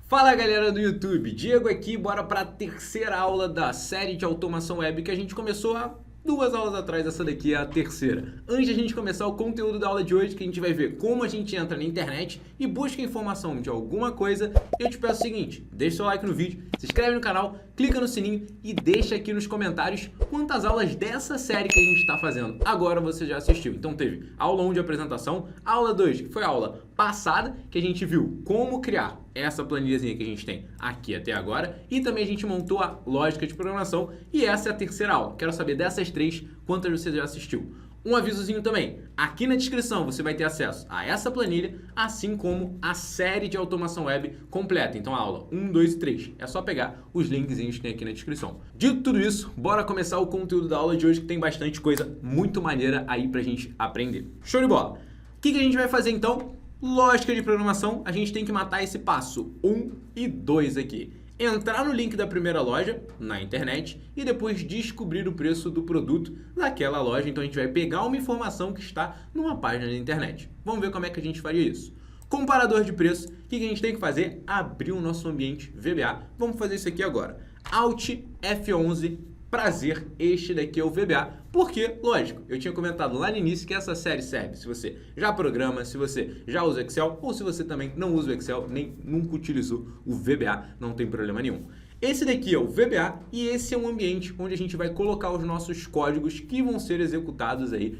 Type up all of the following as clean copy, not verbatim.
Fala galera do YouTube, Diego aqui, bora para a terceira aula da série de automação web que a gente começou há 2 aulas atrás, essa daqui é a terceira. Antes de a gente começar o conteúdo da aula de hoje, que a gente vai ver como a gente entra na internet e busca informação de alguma coisa, eu te peço o seguinte, deixa seu like no vídeo, se inscreve no canal, clica no sininho e deixa aqui nos comentários quantas aulas dessa série que a gente está fazendo agora você já assistiu. Então teve aula 1 de apresentação, aula 2 que foi a aula passada, que a gente viu como criar essa planilhazinha que a gente tem aqui até agora, e também a gente montou a lógica de programação, e essa é a terceira aula. Quero saber dessas três, quantas você já assistiu. Um avisozinho também, aqui na descrição você vai ter acesso a essa planilha, assim como a série de automação web completa. Então a aula 1, 2 e 3, é só pegar os linkzinhos que tem aqui na descrição. Dito tudo isso, bora começar o conteúdo da aula de hoje, que tem bastante coisa muito maneira aí pra gente aprender. Show de bola! O que a gente vai fazer então? Lógica de programação, a gente tem que matar esse passo 1 e 2 aqui. Entrar no link da primeira loja, na internet, e depois descobrir o preço do produto daquela loja. Então a gente vai pegar uma informação que está numa página da internet. Vamos ver como é que a gente faria isso. Comparador de preço, o que a gente tem que fazer? Abrir o nosso ambiente VBA. Vamos fazer isso aqui agora. Alt F11, prazer, este daqui é o VBA, porque, lógico, eu tinha comentado lá no início que essa série serve se você já programa, se você já usa Excel, ou se você também não usa o Excel, nem nunca utilizou o VBA, não tem problema nenhum. Esse daqui é o VBA e esse é um ambiente onde a gente vai colocar os nossos códigos que vão ser executados aí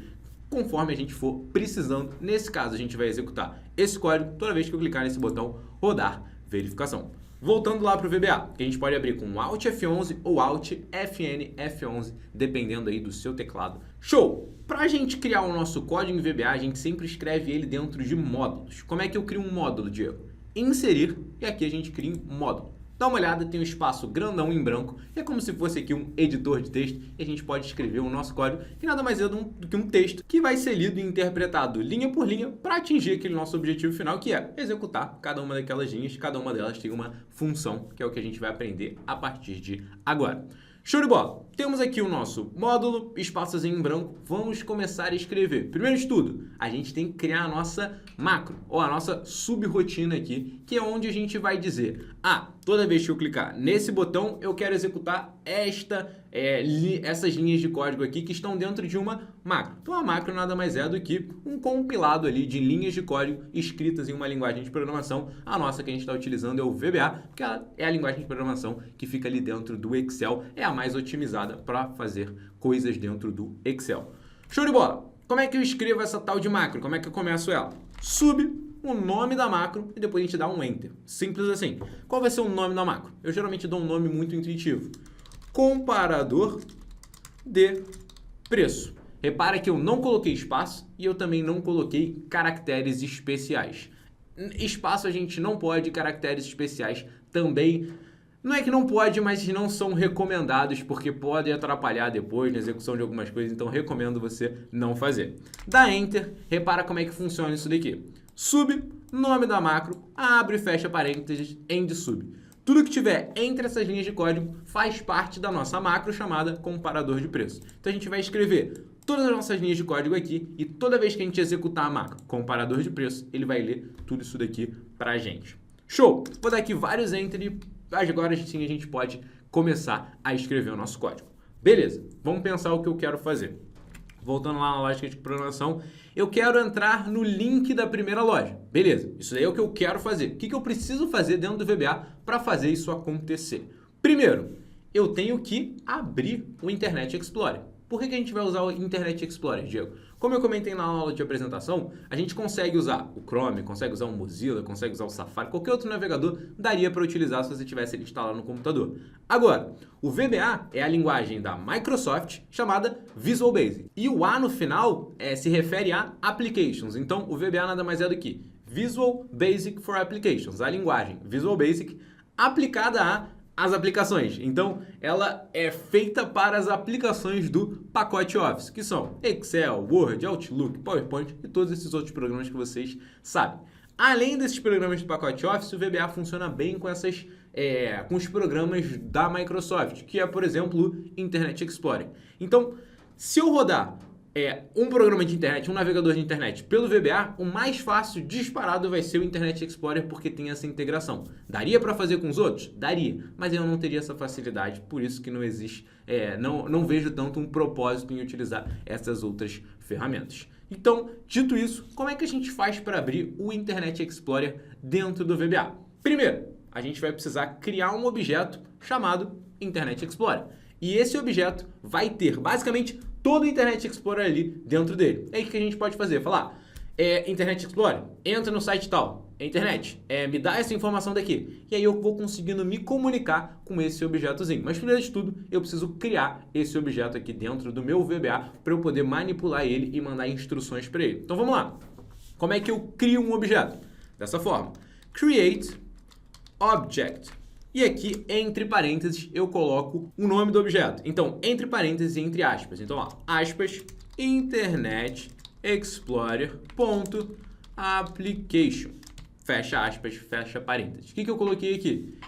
conforme a gente for precisando. Nesse caso, a gente vai executar esse código toda vez que eu clicar nesse botão rodar verificação. Voltando lá para o VBA, que a gente pode abrir com Alt F11 ou Alt FN F11, dependendo aí do seu teclado. Show! Para a gente criar o nosso código em VBA, a gente sempre escreve ele dentro de módulos. Como é que eu crio um módulo, Diego? Inserir, e aqui a gente cria um módulo. Dá uma olhada, tem um espaço grandão em branco, é como se fosse aqui um editor de texto, e a gente pode escrever o nosso código, que nada mais é do que um texto que vai ser lido e interpretado linha por linha para atingir aquele nosso objetivo final, que é executar cada uma daquelas linhas, cada uma delas tem uma função, que é o que a gente vai aprender a partir de agora. Show de bola! Temos aqui o nosso módulo, espaçozinho em branco, vamos começar a escrever. Primeiro de tudo, a gente tem que criar a nossa macro, ou a nossa subrotina aqui, que é onde a gente vai dizer, toda vez que eu clicar nesse botão, eu quero executar essas linhas de código aqui que estão dentro de uma macro. Então a macro nada mais é do que um compilado ali de linhas de código escritas em uma linguagem de programação. A nossa que a gente está utilizando é o VBA, porque ela é a linguagem de programação que fica ali dentro do Excel, é a mais otimizada para fazer coisas dentro do Excel. Show de bola! Como é que eu escrevo essa tal de macro? Como é que eu começo ela? Sub o nome da macro e depois a gente dá um Enter. Simples assim. Qual vai ser o nome da macro? Eu geralmente dou um nome muito intuitivo. Comparador de preço. Repara que eu não coloquei espaço e eu também não coloquei caracteres especiais. Espaço a gente não pode, caracteres especiais também. Não é que não pode, mas não são recomendados porque pode atrapalhar depois na execução de algumas coisas, então recomendo você não fazer. Dá Enter, repara como é que funciona isso daqui. Sub, nome da macro, abre e fecha parênteses, end sub. Tudo que tiver entre essas linhas de código faz parte da nossa macro chamada comparador de preço. Então a gente vai escrever todas as nossas linhas de código aqui e toda vez que a gente executar a macro comparador de preço, ele vai ler tudo isso daqui pra gente. Show! Vou dar aqui vários Enter e agora sim a gente pode começar a escrever o nosso código. Beleza, vamos pensar o que eu quero fazer. Voltando lá na lógica de programação, eu quero entrar no link da primeira loja. Beleza, isso aí é o que eu quero fazer. O que eu preciso fazer dentro do VBA para fazer isso acontecer? Primeiro, eu tenho que abrir o Internet Explorer. Por que a gente vai usar o Internet Explorer, Diego? Como eu comentei na aula de apresentação, a gente consegue usar o Chrome, consegue usar o Mozilla, consegue usar o Safari, qualquer outro navegador daria para utilizar se você tivesse ele instalado no computador. Agora, o VBA é a linguagem da Microsoft chamada Visual Basic. E o A no final se refere a Applications. Então, o VBA nada mais é do que Visual Basic for Applications, a linguagem Visual Basic aplicada as aplicações. Então, ela é feita para as aplicações do pacote Office, que são Excel, Word, Outlook, PowerPoint e todos esses outros programas que vocês sabem. Além desses programas do pacote Office, o VBA funciona bem com com os programas da Microsoft, que é, por exemplo, o Internet Explorer. Então, se eu rodar um programa de internet, um navegador de internet pelo VBA, o mais fácil disparado vai ser o Internet Explorer porque tem essa integração. Daria para fazer com os outros? Daria, mas eu não teria essa facilidade, por isso que não existe, não vejo tanto um propósito em utilizar essas outras ferramentas. Então, dito isso, como é que a gente faz para abrir o Internet Explorer dentro do VBA? Primeiro, a gente vai precisar criar um objeto chamado Internet Explorer. E esse objeto vai ter, basicamente, todo o Internet Explorer ali dentro dele. Aí o que a gente pode fazer? Falar, Internet Explorer, entra no site tal, internet, me dá essa informação daqui. E aí eu vou conseguindo me comunicar com esse objetozinho. Mas primeiro de tudo, eu preciso criar esse objeto aqui dentro do meu VBA para eu poder manipular ele e mandar instruções para ele. Então vamos lá. Como é que eu crio um objeto? Dessa forma. Create Object. E aqui, entre parênteses, eu coloco o nome do objeto. Então, entre parênteses e entre aspas. Então, ó, aspas, Internet Explorer.application. Fecha aspas, fecha parênteses. O que eu coloquei aqui?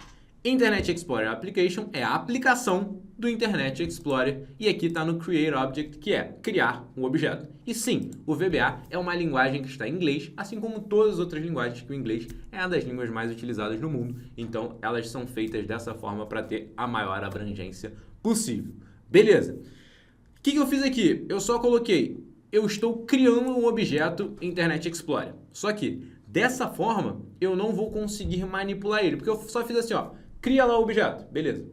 Internet Explorer Application é a aplicação do Internet Explorer e aqui está no Create Object, que é criar um objeto. E sim, o VBA é uma linguagem que está em inglês, assim como todas as outras linguagens, que o inglês é uma das línguas mais utilizadas no mundo. Então, elas são feitas dessa forma para ter a maior abrangência possível. Beleza. O que eu fiz aqui? Eu só coloquei, eu estou criando um objeto Internet Explorer. Só que, dessa forma, eu não vou conseguir manipular ele, porque eu só fiz assim, ó, cria lá o objeto. Beleza.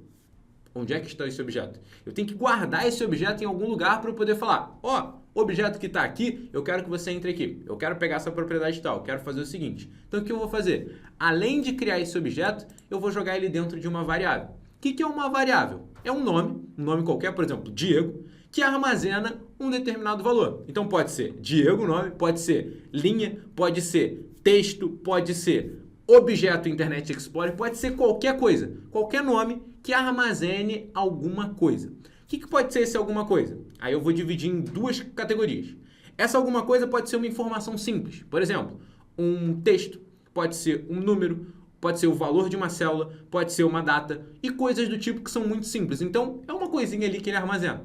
Onde é que está esse objeto? Eu tenho que guardar esse objeto em algum lugar para eu poder falar, ó, objeto que está aqui, eu quero que você entre aqui. Eu quero pegar essa propriedade tal, eu quero fazer o seguinte. Então, o que eu vou fazer? Além de criar esse objeto, eu vou jogar ele dentro de uma variável. O que é uma variável? É um nome qualquer, por exemplo, Diego, que armazena um determinado valor. Então, pode ser Diego, nome, pode ser linha, pode ser texto, pode ser objeto Internet Explorer, pode ser qualquer coisa, qualquer nome que armazene alguma coisa. O que pode ser esse alguma coisa? Aí eu vou dividir em duas categorias. Essa alguma coisa pode ser uma informação simples, por exemplo, um texto, pode ser um número, pode ser o valor de uma célula, pode ser uma data e coisas do tipo que são muito simples. Então, é uma coisinha ali que ele armazena.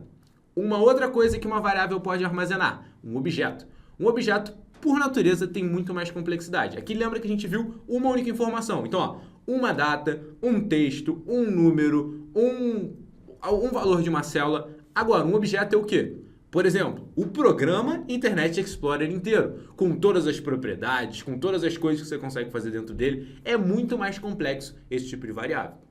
Uma outra coisa que uma variável pode armazenar, um objeto. Um objeto, por natureza, tem muito mais complexidade. Aqui lembra que a gente viu uma única informação. Então, ó, uma data, um texto, um número, um valor de uma célula. Agora, um objeto é o quê? Por exemplo, o programa Internet Explorer inteiro, com todas as propriedades, com todas as coisas que você consegue fazer dentro dele, é muito mais complexo esse tipo de variável.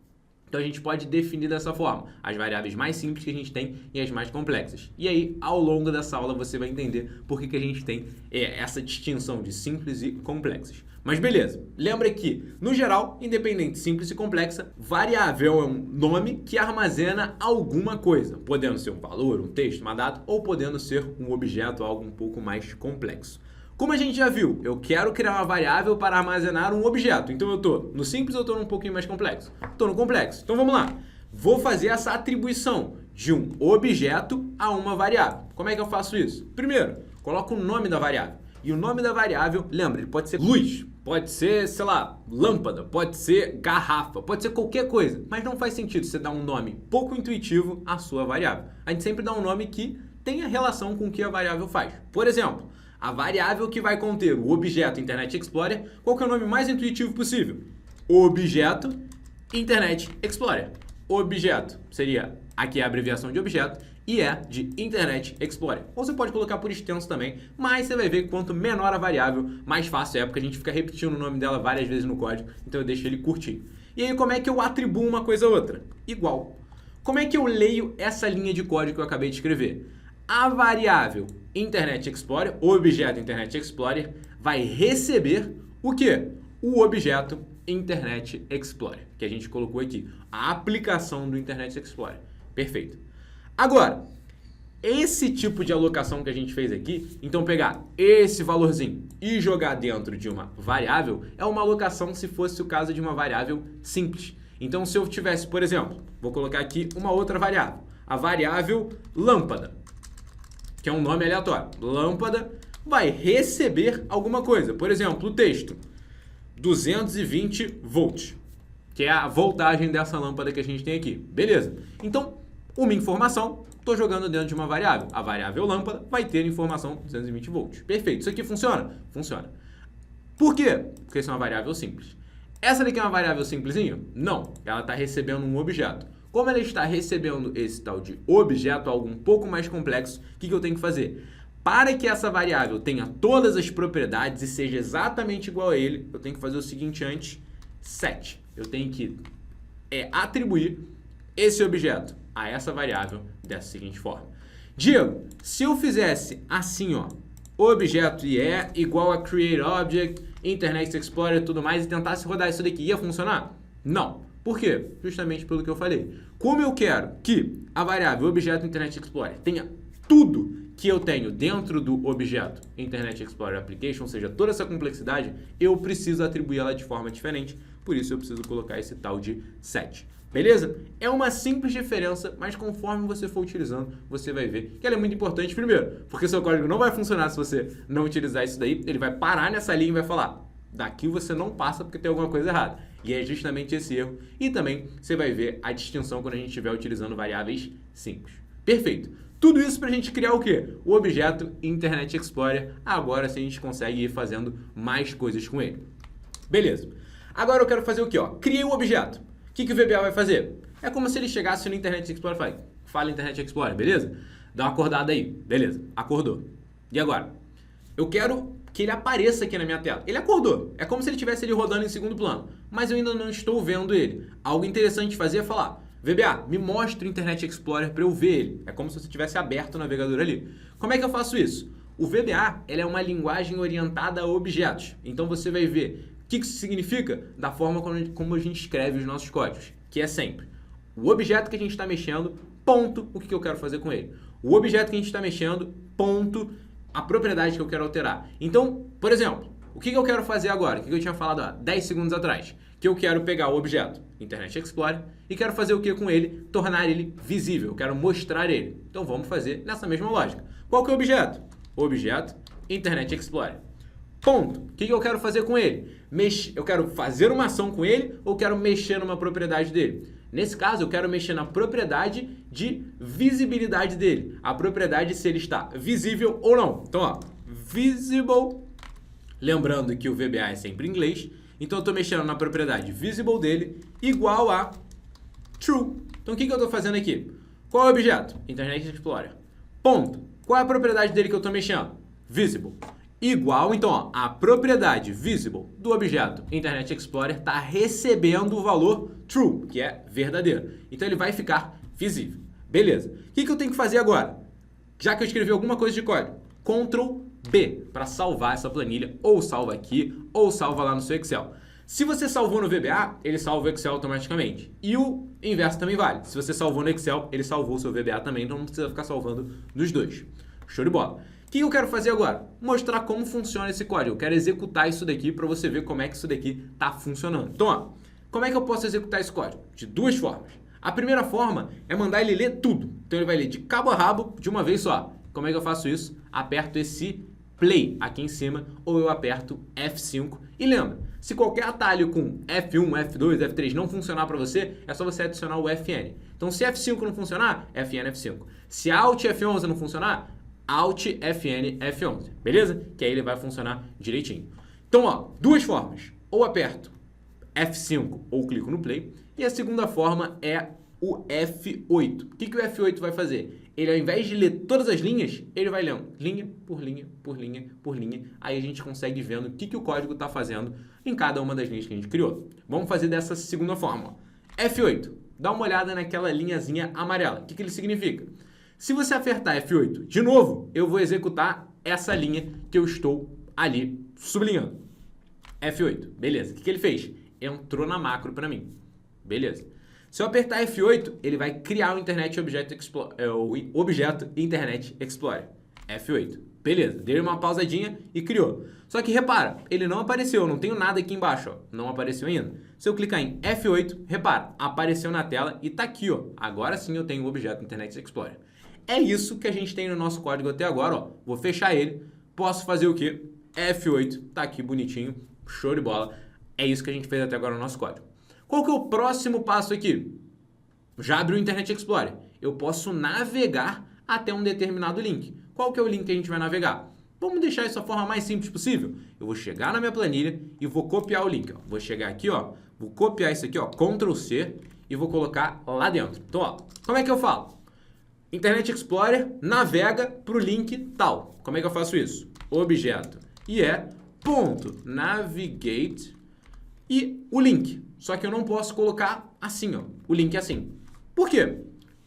Então, a gente pode definir dessa forma, as variáveis mais simples que a gente tem e as mais complexas. E aí, ao longo dessa aula, você vai entender por que a gente tem essa distinção de simples e complexas. Mas beleza, lembra que, no geral, independente simples e complexa, variável é um nome que armazena alguma coisa, podendo ser um valor, um texto, uma data, ou podendo ser um objeto, algo um pouco mais complexo. Como a gente já viu, eu quero criar uma variável para armazenar um objeto. Então eu estou no simples ou estou num pouquinho mais complexo? Estou no complexo. Então vamos lá. Vou fazer essa atribuição de um objeto a uma variável. Como é que eu faço isso? Primeiro, coloco o nome da variável. E o nome da variável, lembra, ele pode ser luz, pode ser, sei lá, lâmpada, pode ser garrafa, pode ser qualquer coisa. Mas não faz sentido você dar um nome pouco intuitivo à sua variável. A gente sempre dá um nome que tenha relação com o que a variável faz. Por exemplo, a variável que vai conter o objeto Internet Explorer, qual que é o nome mais intuitivo possível? Objeto Internet Explorer. Objeto seria, aqui a abreviação de objeto, e é de Internet Explorer. Ou você pode colocar por extenso também, mas você vai ver que quanto menor a variável, mais fácil é, porque a gente fica repetindo o nome dela várias vezes no código, então eu deixo ele curtinho. E aí, como é que eu atribuo uma coisa a outra? Igual. Como é que eu leio essa linha de código que eu acabei de escrever? A variável Internet Explorer, o objeto Internet Explorer, vai receber o quê? O objeto Internet Explorer, que a gente colocou aqui. A aplicação do Internet Explorer. Perfeito. Agora, esse tipo de alocação que a gente fez aqui, então pegar esse valorzinho e jogar dentro de uma variável, é uma alocação se fosse o caso de uma variável simples. Então, se eu tivesse, por exemplo, vou colocar aqui uma outra variável. A variável lâmpada, que é um nome aleatório. Lâmpada vai receber alguma coisa. Por exemplo, o texto 220 volts, que é a voltagem dessa lâmpada que a gente tem aqui. Beleza. Então, uma informação, estou jogando dentro de uma variável. A variável lâmpada vai ter informação 220 volts. Perfeito. Isso aqui funciona? Funciona. Por quê? Porque isso é uma variável simples. Essa daqui é uma variável simplesinha? Não. Ela está recebendo um objeto. Como ela está recebendo esse tal de objeto, algo um pouco mais complexo, o que eu tenho que fazer? Para que essa variável tenha todas as propriedades e seja exatamente igual a ele, eu tenho que fazer o seguinte antes, set. Eu tenho que atribuir esse objeto a essa variável dessa seguinte forma. Diego, se eu fizesse assim, ó, objeto e é igual a create object, Internet Explorer e tudo mais, e tentasse rodar isso daqui, ia funcionar? Não. Por quê? Justamente pelo que eu falei. Como eu quero que a variável objeto Internet Explorer tenha tudo que eu tenho dentro do objeto Internet Explorer Application, ou seja, toda essa complexidade, eu preciso atribuir ela de forma diferente, por isso eu preciso colocar esse tal de set. Beleza? É uma simples diferença, mas conforme você for utilizando, você vai ver que ela é muito importante, primeiro, porque seu código não vai funcionar se você não utilizar isso daí, ele vai parar nessa linha e vai falar, daqui você não passa porque tem alguma coisa errada. E é justamente esse erro. E também você vai ver a distinção quando a gente estiver utilizando variáveis simples. Perfeito. Tudo isso para a gente criar o quê? O objeto Internet Explorer. Agora sim a gente consegue ir fazendo mais coisas com ele. Beleza. Agora eu quero fazer o quê? Ó, criei um objeto. O que o VBA vai fazer? É como se ele chegasse no Internet Explorer e falasse, fala Internet Explorer, beleza? Dá uma acordada aí. Beleza, acordou. E agora? Eu quero que ele apareça aqui na minha tela. Ele acordou. É como se ele estivesse ali rodando em segundo plano. Mas eu ainda não estou vendo ele. Algo interessante de fazer é falar, VBA, me mostra o Internet Explorer para eu ver ele. É como se você tivesse aberto o navegador ali. Como é que eu faço isso? O VBA ele é uma linguagem orientada a objetos. Então você vai ver o que isso significa da forma como a gente escreve os nossos códigos. Que é sempre o objeto que a gente está mexendo, ponto, o que eu quero fazer com ele. O objeto que a gente está mexendo, ponto, a propriedade que eu quero alterar. Então, por exemplo, o que eu quero fazer agora? O que eu tinha falado há 10 segundos atrás? Que eu quero pegar o objeto Internet Explorer e quero fazer o que com ele? Tornar ele visível. Eu quero mostrar ele. Então vamos fazer nessa mesma lógica. Qual que é o objeto? Objeto Internet Explorer. Ponto. O que eu quero fazer com ele? Eu quero fazer uma ação com ele ou quero mexer numa propriedade dele? Nesse caso, eu quero mexer na propriedade de visibilidade dele. A propriedade se ele está visível ou não. Então, ó, visible. Lembrando que o VBA é sempre em inglês. Então, eu estou mexendo na propriedade visible dele igual a true. Então, o que eu estou fazendo aqui? Qual é o objeto? Internet Explorer. Ponto. Qual é a propriedade dele que eu estou mexendo? Visible. Igual, então, ó, a propriedade visible do objeto Internet Explorer está recebendo o valor true, que é verdadeiro. Então, ele vai ficar visível. Beleza. O que eu tenho que fazer agora? Já que eu escrevi alguma coisa de código, Ctrl B para salvar essa planilha, ou salva aqui, ou salva lá no seu Excel. Se você salvou no VBA, ele salva o Excel automaticamente. E o inverso também vale. Se você salvou no Excel, ele salvou o seu VBA também, então não precisa ficar salvando nos dois. Show de bola. O que eu quero fazer agora? Mostrar como funciona esse código. Eu quero executar isso daqui para você ver como é que isso daqui está funcionando. Então, ó, como é que eu posso executar esse código? De duas formas. A primeira forma é mandar ele ler tudo. Então, ele vai ler de cabo a rabo de uma vez só. Como é que eu faço isso? Aperto esse play aqui em cima ou eu aperto F5. E lembra, se qualquer atalho com F1, F2, F3 não funcionar para você, é só você adicionar o FN. Então, se F5 não funcionar, FN, F5. Se Alt F11 não funcionar, Alt FN F11, beleza? Que aí ele vai funcionar direitinho. Então, ó, duas formas. Ou aperto F5 ou clico no play. E a segunda forma é o F8. O que o F8 vai fazer? Ele, ao invés de ler todas as linhas, ele vai lendo linha por linha, por linha, por linha. Aí a gente consegue vendo o que o código está fazendo em cada uma das linhas que a gente criou. Vamos fazer dessa segunda forma. Ó. F8. Dá uma olhada naquela linhazinha amarela. O que ele significa? Se você apertar F8 de novo, eu vou executar essa linha que eu estou ali sublinhando. F8, beleza. O que ele fez? Entrou na macro para mim. Beleza. Se eu apertar F8, ele vai criar o objeto Internet Explorer. F8. Beleza. Dei uma pausadinha e criou. Só que repara, ele não apareceu. Eu não tenho nada aqui embaixo. Ó. Não apareceu ainda. Se eu clicar em F8, repara, apareceu na tela e está aqui. Ó. Agora sim eu tenho o objeto Internet Explorer. É isso que a gente tem no nosso código até agora, ó. Vou fechar ele. Posso fazer o quê? F8, tá aqui bonitinho, show de bola. É isso que a gente fez até agora no nosso código. Qual que é o próximo passo aqui? Já abriu o Internet Explorer. eu posso navegar até um determinado link. Qual que é o link que a gente vai navegar? Vamos deixar isso da forma mais simples possível. Eu vou chegar na minha planilha e vou copiar o link. Ó. Vou chegar aqui, ó, vou copiar isso aqui, ó, Ctrl C, e vou colocar lá dentro. Então, ó, como é que eu falo? Internet Explorer navega para o link tal. Como é que eu faço isso? Objeto e .navigate e o link. Só que eu não posso colocar assim, ó, o link assim. Por quê?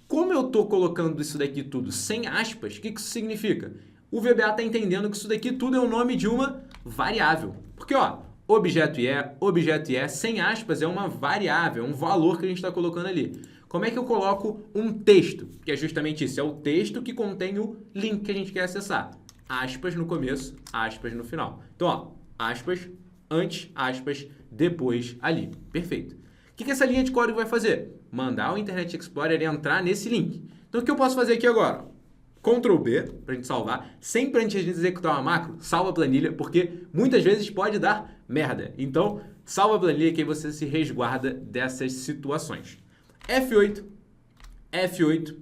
Como eu estou colocando isso daqui tudo sem aspas, o que isso significa? O VBA está entendendo que isso daqui tudo é o nome de uma variável. Porque, ó, objeto e, sem aspas, é uma variável, é um valor que a gente está colocando ali. Como é que eu coloco um texto? Que é justamente isso, é o texto que contém o link que a gente quer acessar. Aspas no começo, aspas no final. Então, ó, aspas, antes, aspas, depois, ali. Perfeito. O que essa linha de código vai fazer? Mandar o Internet Explorer entrar nesse link. Então, o que eu posso fazer aqui agora? Ctrl B, para a gente salvar. Sempre antes de executar uma macro, salva a planilha, porque muitas vezes pode dar merda. Então, salva a planilha que aí você se resguarda dessas situações. F8, F8,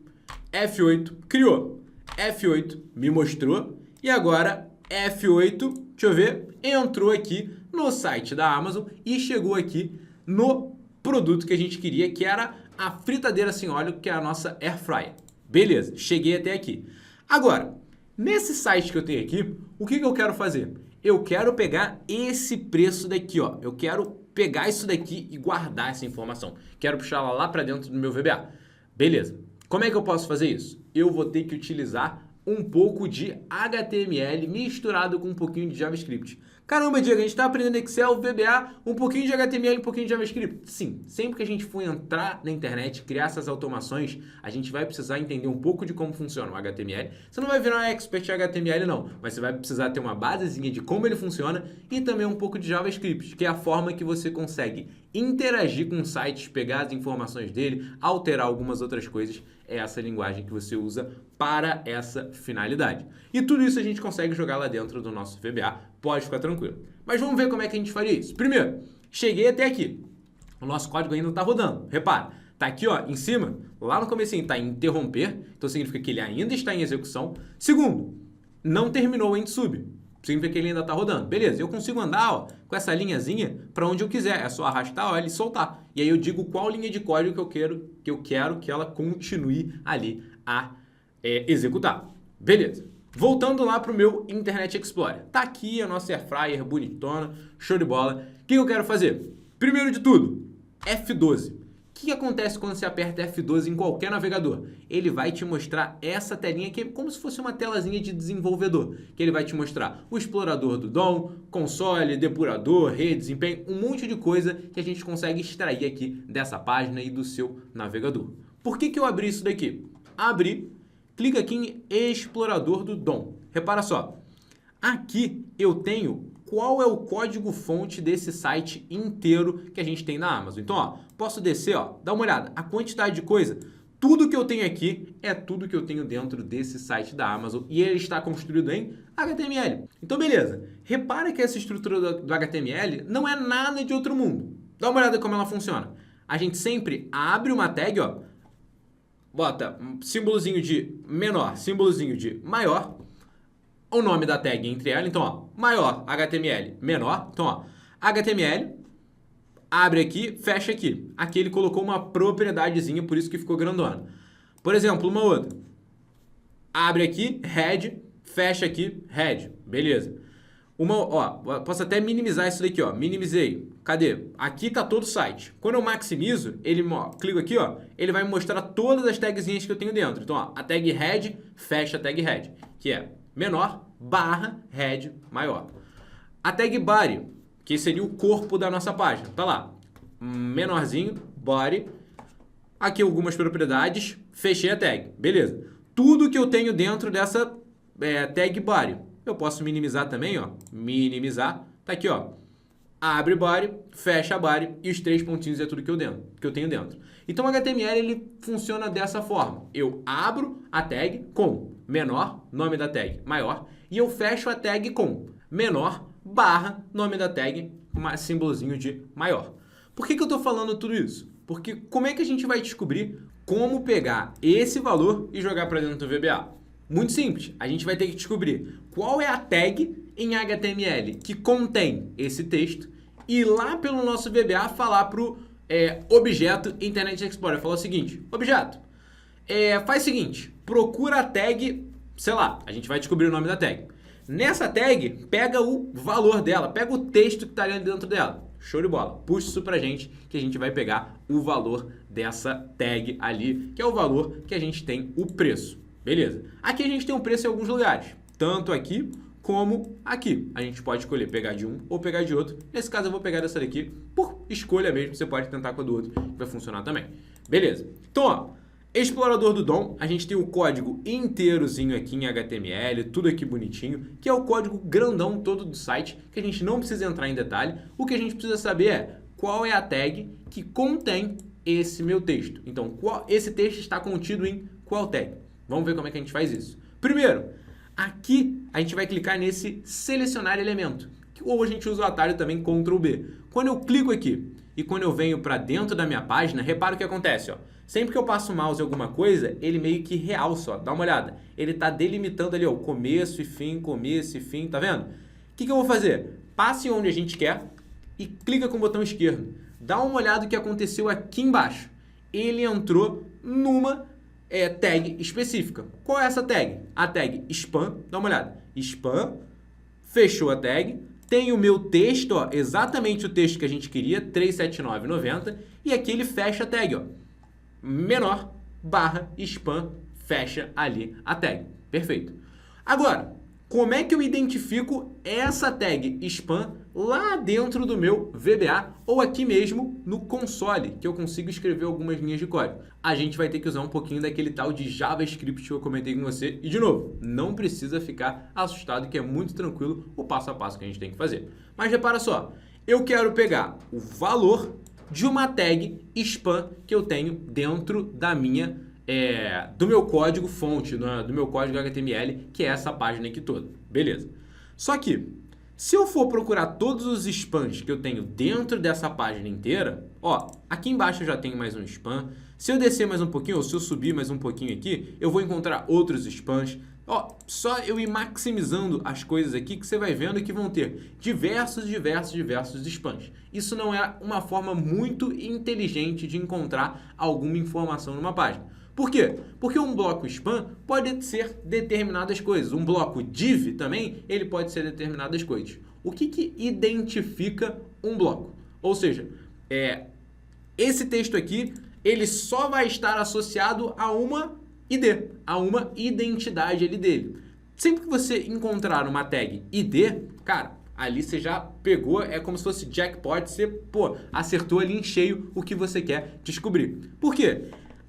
F8, criou. F8 me mostrou. E agora, F8, deixa eu ver, entrou aqui no site da Amazon e chegou aqui no produto que a gente queria, que era a fritadeira sem óleo, que é a nossa Air Fryer. Beleza, cheguei até aqui. Agora, nesse site que eu tenho aqui, o que eu quero fazer? Eu quero pegar esse preço daqui, ó. Eu quero pegar isso daqui e guardar essa informação. Quero puxar ela lá para dentro do meu VBA. Beleza. Como é que eu posso fazer isso? Eu vou ter que utilizar um pouco de HTML misturado com um pouquinho de JavaScript. Caramba, Diego, a gente está aprendendo Excel, VBA, um pouquinho de HTML, um pouquinho de JavaScript. Sim, sempre que a gente for entrar na internet, criar essas automações, a gente vai precisar entender um pouco de como funciona o HTML. Você não vai virar um expert em HTML não, mas você vai precisar ter uma basezinha de como ele funciona e também um pouco de JavaScript, que é a forma que você consegue interagir com sites, pegar as informações dele, alterar algumas outras coisas. É essa linguagem que você usa para essa finalidade. E tudo isso a gente consegue jogar lá dentro do nosso VBA, pode ficar tranquilo. Mas vamos ver como é que a gente faria isso. Primeiro, cheguei até aqui. O nosso código ainda não está rodando. Repara, está aqui ó, em cima, lá no comecinho está em interromper, então significa que ele ainda está em execução. Segundo, não terminou o end sub. Significa que ele ainda está rodando. Beleza, eu consigo andar ó, com essa linhazinha para onde eu quiser. É só arrastar ó, e soltar. E aí eu digo qual linha de código que eu quero que ela continue ali a executar. Beleza. Voltando lá para o meu Internet Explorer. Tá aqui a nossa Air Fryer bonitona, show de bola. O que eu quero fazer? Primeiro de tudo, F12. O que acontece quando você aperta F12 em qualquer navegador? Ele vai te mostrar essa telinha que é como se fosse uma telazinha de desenvolvedor. Que ele vai te mostrar o explorador do DOM, console, depurador, rede, desempenho, um monte de coisa que a gente consegue extrair aqui dessa página e do seu navegador. Por que eu abri isso daqui? Abri, clica aqui em explorador do DOM. Repara só, aqui eu tenho qual é o código-fonte desse site inteiro que a gente tem na Amazon. Então, ó, posso descer, ó, dá uma olhada, a quantidade de coisa, tudo que eu tenho aqui é tudo que eu tenho dentro desse site da Amazon e ele está construído em HTML. Então, beleza. Repara que essa estrutura do HTML não é nada de outro mundo. Dá uma olhada como ela funciona. A gente sempre abre uma tag, ó, bota um símbolozinho de menor, símbolozinho de maior, o nome da tag entre ela, então, ó, maior, HTML, menor, então, ó, HTML, abre aqui, fecha aqui. Aqui ele colocou uma propriedadezinha, por isso que ficou grandona. Por exemplo, uma outra. Abre aqui, head, fecha aqui, head, beleza. Uma, ó, posso até minimizar isso daqui, ó, minimizei. Cadê? Aqui tá todo o site. Quando eu maximizo, ele, ó, clico aqui, ó, ele vai me mostrar todas as tagzinhas que eu tenho dentro. Então, ó, a tag head, fecha a tag head, que é menor, barra, head, maior. A tag body, que seria o corpo da nossa página. Tá lá, menorzinho, body. Aqui algumas propriedades, fechei a tag, beleza. Tudo que eu tenho dentro dessa tag body. Eu posso minimizar também, ó, minimizar. Tá aqui, ó, abre body, fecha body e os 3 pontinhos é tudo que eu tenho dentro. Então o HTML ele funciona dessa forma. Eu abro a tag com menor, nome da tag, maior, e eu fecho a tag com menor, barra, nome da tag, um símbolozinho de maior. Por que eu estou falando tudo isso? Porque como é que a gente vai descobrir como pegar esse valor e jogar para dentro do VBA? Muito simples, a gente vai ter que descobrir qual é a tag em HTML que contém esse texto e lá pelo nosso VBA falar para o objeto Internet Explorer. Falar o seguinte, objeto, faz o seguinte, procura a tag, sei lá, a gente vai descobrir o nome da tag. Nessa tag, pega o valor dela, pega o texto que está ali dentro dela. Show de bola. Puxa isso pra gente que a gente vai pegar o valor dessa tag ali, que é o valor que a gente tem o preço. Beleza. Aqui a gente tem um preço em alguns lugares, tanto aqui como aqui. A gente pode escolher pegar de um ou pegar de outro. Nesse caso eu vou pegar dessa daqui por escolha mesmo. Você pode tentar com a do outro, que vai funcionar também. Beleza. Então, ó, explorador do DOM, a gente tem o código inteirozinho aqui em HTML, tudo aqui bonitinho, que é o código grandão todo do site, que a gente não precisa entrar em detalhe. O que a gente precisa saber é qual é a tag que contém esse meu texto. Então, esse texto está contido em qual tag? Vamos ver como é que a gente faz isso. Primeiro, aqui a gente vai clicar nesse selecionar elemento, ou a gente usa o atalho também Ctrl B. Quando eu clico aqui e quando eu venho para dentro da minha página, repara o que acontece, ó. Sempre que eu passo o mouse em alguma coisa, ele meio que realça, ó. Dá uma olhada. Ele está delimitando ali, ó, começo e fim, tá vendo? O que eu vou fazer? Passe onde a gente quer e clica com o botão esquerdo. Dá uma olhada no que aconteceu aqui embaixo. Ele entrou numa tag específica. Qual é essa tag? A tag spam, dá uma olhada. Spam, fechou a tag. Tem o meu texto, ó, exatamente o texto que a gente queria, 379,90. E aqui ele fecha a tag, ó. Menor, barra, spam, fecha ali a tag. Perfeito. Agora, como é que eu identifico essa tag spam lá dentro do meu VBA ou aqui mesmo no console, que eu consigo escrever algumas linhas de código? A gente vai ter que usar um pouquinho daquele tal de JavaScript que eu comentei com você. E, de novo, não precisa ficar assustado, que é muito tranquilo o passo a passo que a gente tem que fazer. Mas repara só, eu quero pegar o valor de uma tag spam que eu tenho dentro da minha, do meu código fonte, do meu código HTML, que é essa página aqui toda. Beleza. Só que, se eu for procurar todos os spams que eu tenho dentro dessa página inteira, ó, aqui embaixo eu já tenho mais um spam. Se eu descer mais um pouquinho, ou se eu subir mais um pouquinho aqui, eu vou encontrar outros spams. Ó, só eu ir maximizando as coisas aqui que você vai vendo que vão ter diversos spams. Isso não é uma forma muito inteligente de encontrar alguma informação numa página. Por quê? Porque um bloco spam pode ser determinadas coisas. Um bloco div também, ele pode ser determinadas coisas. O que identifica um bloco? Ou seja, esse texto aqui, ele só vai estar associado a uma ID, a uma identidade ali dele. Sempre que você encontrar uma tag ID, cara, ali você já pegou, é como se fosse jackpot, você, acertou ali em cheio o que você quer descobrir. Por quê?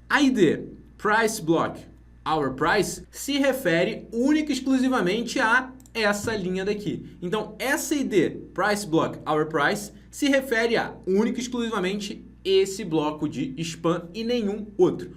A ID price block our price se refere única e exclusivamente a essa linha daqui. Então, essa ID price block our price se refere a única e exclusivamente esse bloco de spam e nenhum outro.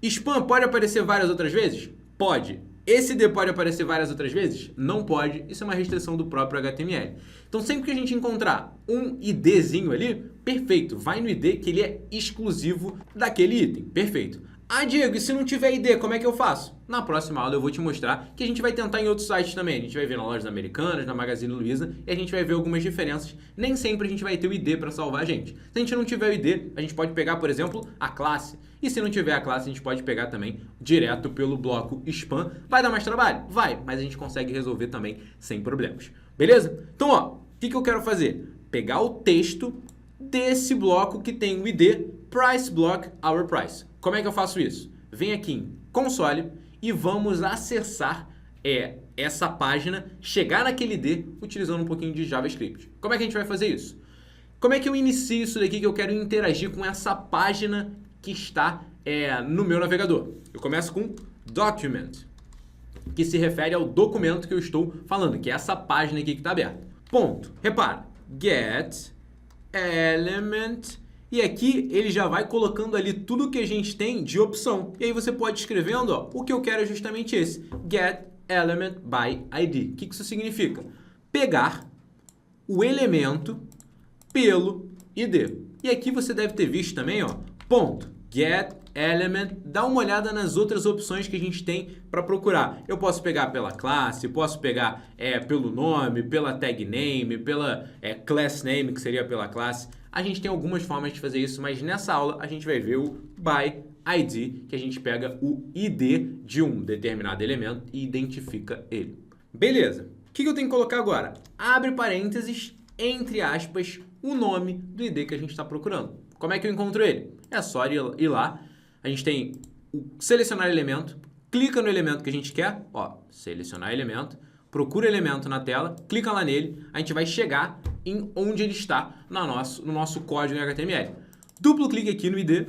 Spam pode aparecer várias outras vezes? Pode. Esse ID pode aparecer várias outras vezes? Não pode. Isso é uma restrição do próprio HTML. Então, sempre que a gente encontrar um IDzinho ali, perfeito. Vai no ID que ele é exclusivo daquele item. Perfeito. Ah, Diego, e se não tiver ID, como é que eu faço? Na próxima aula eu vou te mostrar que a gente vai tentar em outros sites também. A gente vai ver na Lojas Americanas, na Magazine Luiza, e a gente vai ver algumas diferenças. Nem sempre a gente vai ter o ID para salvar a gente. Se a gente não tiver o ID, a gente pode pegar, por exemplo, a classe. E se não tiver a classe, a gente pode pegar também direto pelo bloco spam. Vai dar mais trabalho? Vai, mas a gente consegue resolver também sem problemas. Beleza? Então, ó, o que eu quero fazer? Pegar o texto desse bloco que tem o ID price block our price. Como é que eu faço isso? Vem aqui em console e vamos acessar essa página, chegar naquele ID utilizando um pouquinho de JavaScript. Como é que a gente vai fazer isso? Como é que eu inicio isso daqui que eu quero interagir com essa página que está no meu navegador? Eu começo com document, que se refere ao documento que eu estou falando, que é essa página aqui que está aberta. Ponto. Repara. Get element. E aqui ele já vai colocando ali tudo que a gente tem de opção. E aí você pode ir escrevendo, ó, o que eu quero é justamente esse. Get element by ID. O que isso significa? Pegar o elemento pelo ID. E aqui você deve ter visto também, ó, ponto. Get Element, dá uma olhada nas outras opções que a gente tem para procurar. Eu posso pegar pela classe, posso pegar pelo nome, pela tag name, pela class name, que seria pela classe. A gente tem algumas formas de fazer isso, mas nessa aula a gente vai ver o by ID, que a gente pega o ID de um determinado elemento e identifica ele. Beleza. O que eu tenho que colocar agora? Abre parênteses, entre aspas, o nome do ID que a gente está procurando. Como é que eu encontro ele? É só ir lá. A gente tem o selecionar elemento, clica no elemento que a gente quer, ó, selecionar elemento, procura elemento na tela, clica lá nele, a gente vai chegar em onde ele está no nosso código em HTML. Duplo clique aqui no ID,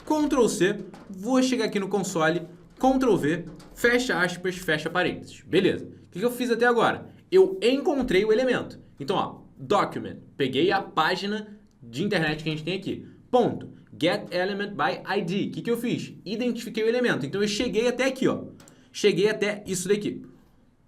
Ctrl C, vou chegar aqui no console, Ctrl V, fecha aspas, fecha parênteses. Beleza. O que eu fiz até agora? Eu encontrei o elemento. Então, ó, document, peguei a página de internet que a gente tem aqui. Ponto. Get element by ID. O que eu fiz? Identifiquei o elemento. Então, eu cheguei até aqui, ó. Cheguei até isso daqui.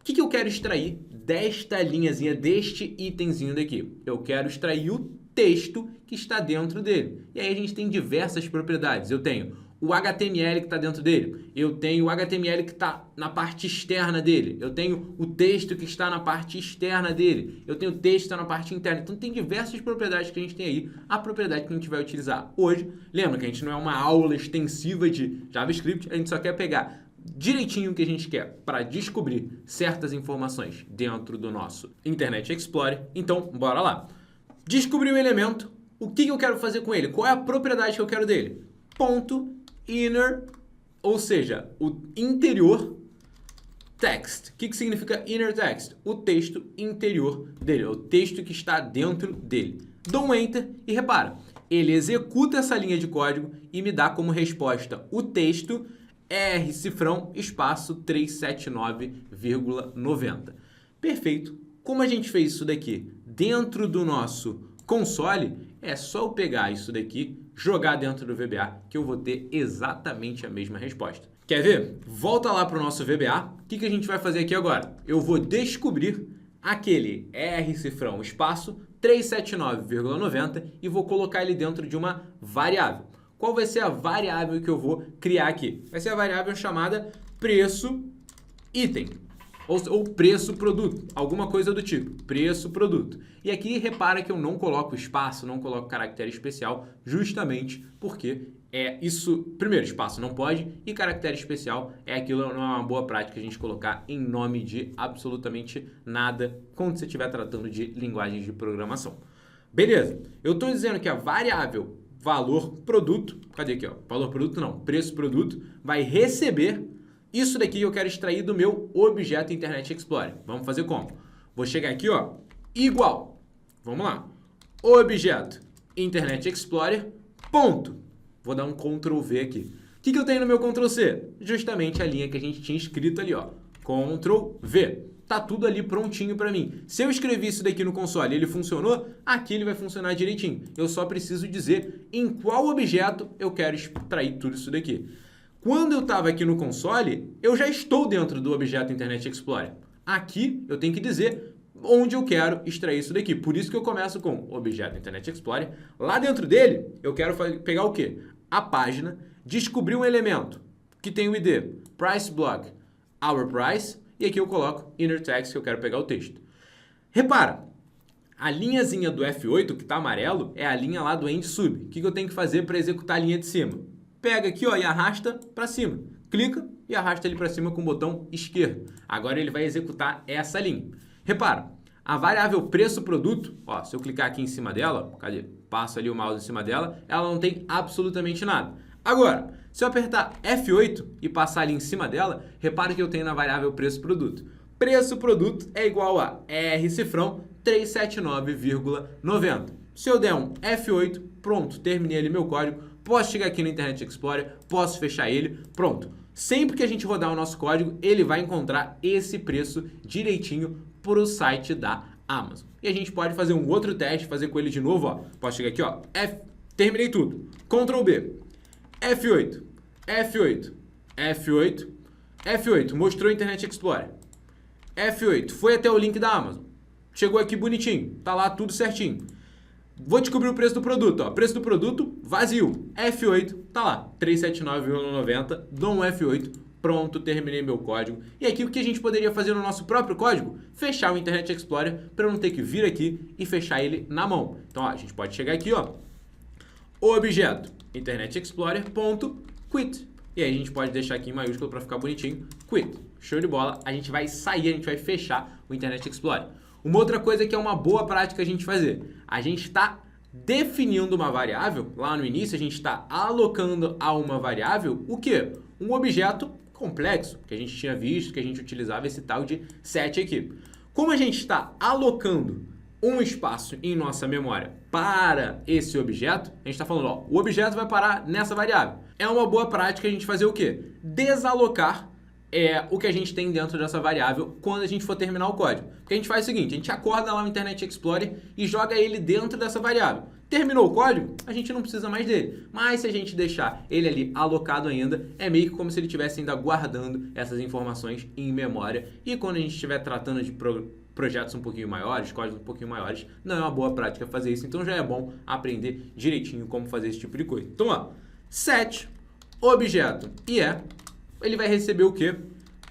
O que eu quero extrair desta linhazinha, deste itemzinho daqui? Eu quero extrair o texto que está dentro dele. E aí a gente tem diversas propriedades. Eu tenho o HTML que está dentro dele. Eu tenho o HTML que está na parte externa dele. Eu tenho o texto que está na parte externa dele. Eu tenho o texto que está na parte interna. Então tem diversas propriedades que a gente tem aí. A propriedade que a gente vai utilizar hoje. Lembra que a gente não é uma aula extensiva de JavaScript. A gente só quer pegar direitinho o que a gente quer para descobrir certas informações dentro do nosso Internet Explorer. Então, bora lá. Descobri o elemento. O que eu quero fazer com ele? Qual é a propriedade que eu quero dele? Ponto inner, ou seja, o interior text. O que significa inner text? O texto interior dele, o texto que está dentro dele. Dou um enter e repara, ele executa essa linha de código e me dá como resposta o texto R cifrão espaço 379,90. Perfeito. Como a gente fez isso daqui dentro do nosso console, é só eu pegar isso daqui, jogar dentro do VBA, que eu vou ter exatamente a mesma resposta. Quer ver? Volta lá para o nosso VBA. O que a gente vai fazer aqui agora? Eu vou descobrir aquele R cifrão espaço 379,90 e vou colocar ele dentro de uma variável. Qual vai ser a variável que eu vou criar aqui? Vai ser a variável chamada preço item. Ou preço produto, alguma coisa do tipo, preço produto. E aqui repara que eu não coloco espaço, não coloco caractere especial, justamente porque isso, primeiro, espaço não pode e caractere especial não é uma boa prática a gente colocar em nome de absolutamente nada quando você estiver tratando de linguagens de programação. Beleza, eu estou dizendo que a variável valor produto, cadê aqui, ó? Valor produto não, preço produto, vai receber isso daqui eu quero extrair do meu objeto Internet Explorer. Vamos fazer como? Vou chegar aqui, ó, igual. Vamos lá. Objeto Internet Explorer, ponto. Vou dar um Ctrl V aqui. O que eu tenho no meu Ctrl C? Justamente a linha que a gente tinha escrito ali, ó. Ctrl V. Tá tudo ali prontinho para mim. Se eu escrevi isso daqui no console e ele funcionou, aqui ele vai funcionar direitinho. Eu só preciso dizer em qual objeto eu quero extrair tudo isso daqui. Quando eu estava aqui no console, eu já estou dentro do objeto Internet Explorer. Aqui eu tenho que dizer onde eu quero extrair isso daqui. Por isso que eu começo com objeto Internet Explorer. Lá dentro dele, eu quero pegar o quê? A página, descobrir um elemento que tem o ID, price block, our price, e aqui eu coloco inner text que eu quero pegar o texto. Repara, a linhazinha do F8 que está amarelo é a linha lá do end sub. O que eu tenho que fazer para executar a linha de cima? Pega aqui, ó, e arrasta para cima. Clica e arrasta ele para cima com o botão esquerdo. Agora ele vai executar essa linha. Repara, a variável preço produto, ó, se eu clicar aqui em cima dela, cadê? Passo ali o mouse em cima dela, ela não tem absolutamente nada. Agora, se eu apertar F8 e passar ali em cima dela, repara que eu tenho na variável preço produto. Preço produto é igual a R cifrão 379,90. Se eu der um F8, pronto, terminei ali meu código. Posso chegar aqui no Internet Explorer, posso fechar ele, pronto. Sempre que a gente rodar o nosso código, ele vai encontrar esse preço direitinho para o site da Amazon. E a gente pode fazer um outro teste, fazer com ele de novo, ó. Posso chegar aqui, ó, terminei tudo. Ctrl B, F8, F8, F8, F8, mostrou o Internet Explorer. F8, foi até o link da Amazon. Chegou aqui bonitinho, tá lá tudo certinho. Vou descobrir o preço do produto, ó. Preço do produto, vazio, F8, tá lá, 379,90, dou um F8, pronto, terminei meu código. E aqui o que a gente poderia fazer no nosso próprio código? Fechar o Internet Explorer para eu não ter que vir aqui e fechar ele na mão. Então, ó, a gente pode chegar aqui, ó, objeto Internet Explorer.quit. E aí a gente pode deixar aqui em maiúsculo para ficar bonitinho, quit. Show de bola, a gente vai sair, a gente vai fechar o Internet Explorer. Uma outra coisa que é uma boa prática a gente fazer, a gente está definindo uma variável, lá no início a gente está alocando a uma variável o quê? Um objeto complexo, que a gente tinha visto, que a gente utilizava esse tal de set aqui. Como a gente está alocando um espaço em nossa memória para esse objeto, a gente está falando, ó, o objeto vai parar nessa variável. É uma boa prática a gente fazer o quê? Desalocar o que a gente tem dentro dessa variável quando a gente for terminar o código. Porque a gente faz o seguinte, a gente acorda lá no Internet Explorer e joga ele dentro dessa variável. Terminou o código, a gente não precisa mais dele. Mas se a gente deixar ele ali alocado ainda, é meio que como se ele estivesse ainda guardando essas informações em memória. E quando a gente estiver tratando de projetos um pouquinho maiores, códigos um pouquinho maiores, não é uma boa prática fazer isso. Então já é bom aprender direitinho como fazer esse tipo de coisa. Então, ó, set objeto ele vai receber o quê?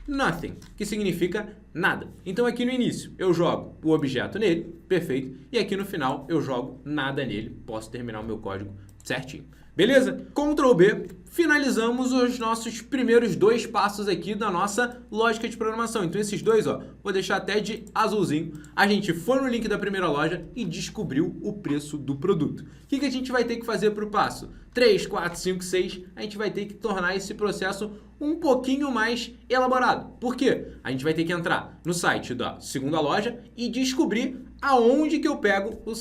Nothing, que significa nada. Então aqui no início eu jogo o objeto nele, perfeito, e aqui no final eu jogo nada nele, posso terminar o meu código certinho. Beleza? Ctrl B, finalizamos os nossos primeiros dois passos aqui da nossa lógica de programação. Então esses dois, ó, vou deixar até de azulzinho. A gente foi no link da primeira loja e descobriu o preço do produto. O que a gente vai ter que fazer para o passo 3, 4, 5, 6? A gente vai ter que tornar esse processo um pouquinho mais elaborado. Por quê? A gente vai ter que entrar no site da segunda loja e descobrir aonde que eu pego o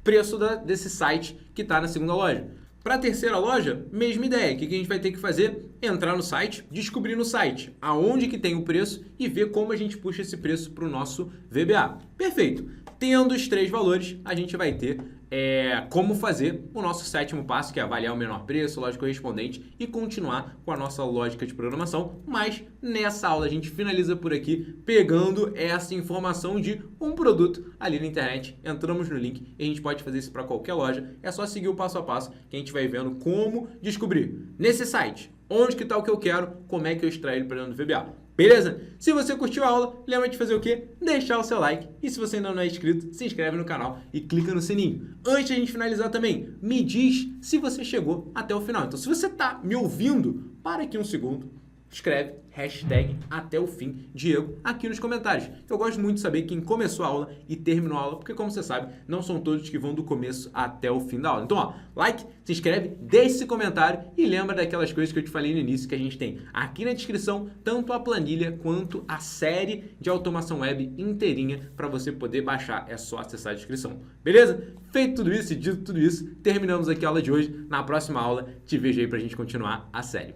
preço desse site que está na segunda loja. Para a terceira loja, mesma ideia. O que a gente vai ter que fazer? Entrar no site, descobrir no site aonde que tem o preço e ver como a gente puxa esse preço para o nosso VBA. Perfeito. Tendo os três valores, a gente vai ter como fazer o nosso sétimo passo, que é avaliar o menor preço, lógica correspondente e continuar com a nossa lógica de programação. Mas nessa aula a gente finaliza por aqui pegando essa informação de um produto ali na internet. Entramos no link e a gente pode fazer isso para qualquer loja. É só seguir o passo a passo que a gente vai vendo como descobrir nesse site onde que está o que eu quero, como é que eu extraio ele para dentro do VBA. Beleza? Se você curtiu a aula, lembra de fazer o quê? Deixar o seu like. E se você ainda não é inscrito, se inscreve no canal e clica no sininho. Antes de a gente finalizar também, me diz se você chegou até o final. Então, se você está me ouvindo, para aqui um segundo, escreve hashtag até o fim, Diego, aqui nos comentários. Eu gosto muito de saber quem começou a aula e terminou a aula, porque como você sabe, não são todos que vão do começo até o fim da aula. Então, ó, like, se inscreve, deixe esse comentário e lembra daquelas coisas que eu te falei no início, que a gente tem aqui na descrição, tanto a planilha quanto a série de automação web inteirinha para você poder baixar. É só acessar a descrição. Beleza? Feito tudo isso e dito tudo isso, terminamos aqui a aula de hoje. Na próxima aula, te vejo aí para a gente continuar a série.